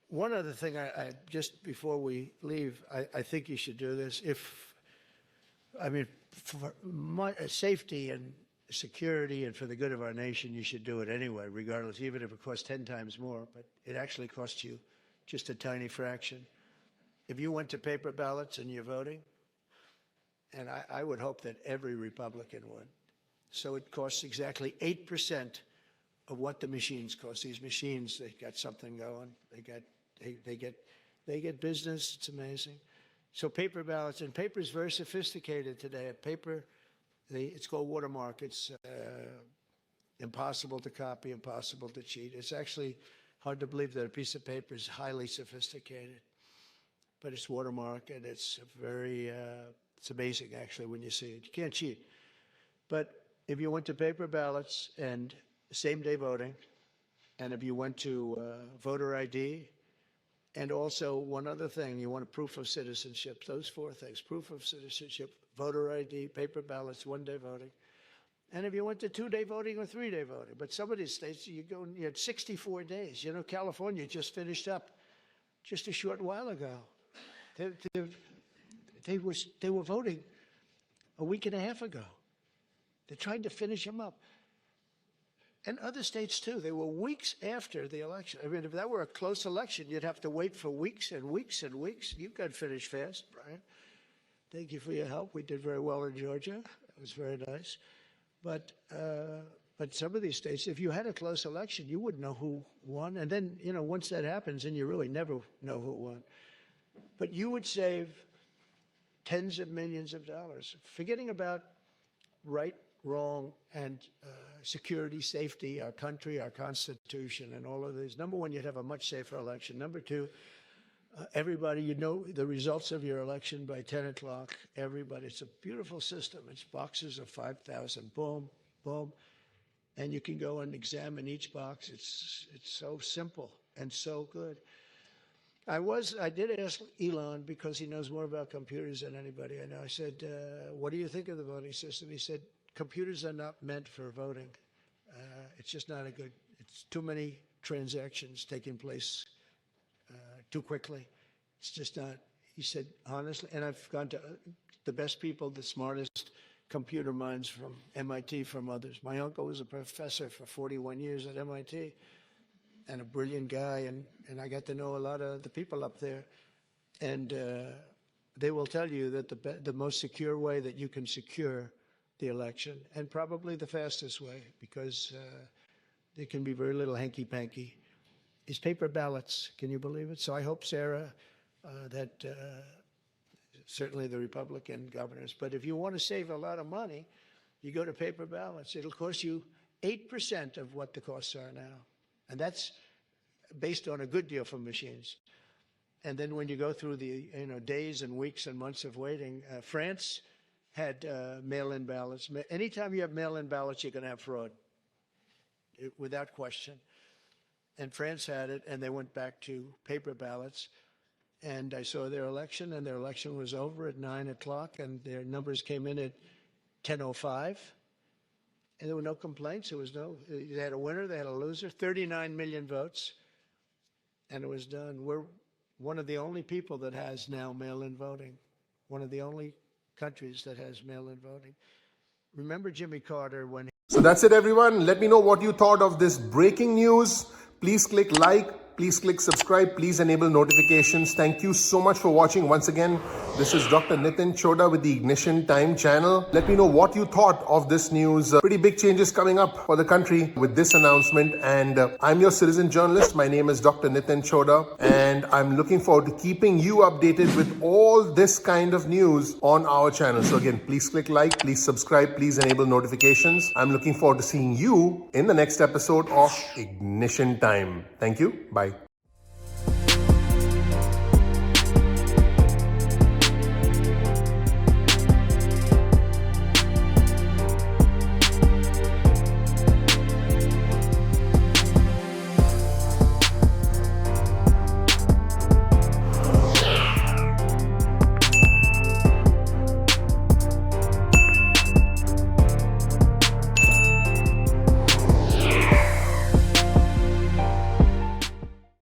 one other thing, I just before we leave, I think you should do this. For safety and security and for the good of our nation, you should do it anyway, regardless, even if it costs 10 times more. But it actually costs you just a tiny fraction. If you went to paper ballots and you're voting, and I would hope that every Republican would. So it costs exactly 8% of what the machines cost. These machines, they got something going. They get business. It's amazing. So paper ballots, and paper is very sophisticated today. Paper, it's called watermark. It's impossible to copy, impossible to cheat. It's actually hard to believe that a piece of paper is highly sophisticated, but it's watermark, and it's very, it's amazing actually when you see it. You can't cheat. But if you went to paper ballots and same-day voting, and if you went to voter ID, and also one other thing, you want a proof of citizenship, those four things: proof of citizenship, voter ID, paper ballots, one-day voting. And if you went to two-day voting or three-day voting, but some of these states, you had 64 days. You know, California just finished up just a short while ago. They were voting a week and a half ago. They're trying to finish them up. And other states, too. They were weeks after the election. I mean, if that were a close election, you'd have to wait for weeks and weeks and weeks. You got finished fast, Brian. Thank you for your help. We did very well in Georgia. It was very nice. But some of these states, if you had a close election, you wouldn't know who won. And then, you know, once that happens, then you really never know who won. But you would save tens of millions of dollars, forgetting about right, wrong, and security, safety, our country, our Constitution, and all of these. Number one, you'd have a much safer election. Number two, everybody, you know the results of your election by 10 o'clock. Everybody, it's a beautiful system. It's boxes of 5,000, boom, boom. And you can go and examine each box. It's so simple and so good. I did ask Elon, because he knows more about computers than anybody I know. I said, what do you think of the voting system? He said, computers are not meant for voting. It's just not it's too many transactions taking place too quickly. It's just not, he said, honestly, and I've gone to the best people, the smartest computer minds from MIT, from others. My uncle was a professor for 41 years at MIT. And a brilliant guy, and I got to know a lot of the people up there. And they will tell you that the most secure way that you can secure the election, and probably the fastest way, because there can be very little hanky-panky, is paper ballots. Can you believe it? So I hope, Sarah, that certainly the Republican governors, but if you want to save a lot of money, you go to paper ballots. It'll cost you 8% of what the costs are now. And that's based on a good deal for machines. And then when you go through the days and weeks and months of waiting, France had mail-in ballots. Anytime you have mail-in ballots, you're going to have fraud, without question. And France had it, and they went back to paper ballots. And I saw their election, and their election was over at 9 o'clock, and their numbers came in at 10:05. And there were no complaints. They had a winner, they had a loser, 39 million votes, and it was done. We're one of the only people that has now mail-in voting, one of the only countries that has mail-in voting. Remember Jimmy Carter when... So that's it, everyone. Let me know what you thought of this breaking news. Please click like, please click subscribe, please enable notifications. Thank you so much for watching. Once again, this is Dr. Nitin Choda with the Ignition Time channel. Let me know what you thought of this news. Pretty big changes coming up for the country with this announcement. And I'm your citizen journalist. My name is Dr. Nitin Choda, and I'm looking forward to keeping you updated with all this kind of news on our channel. So again, please click like, please subscribe, please enable notifications. I'm looking forward to seeing you in the next episode of Ignition Time. Thank you. Bye.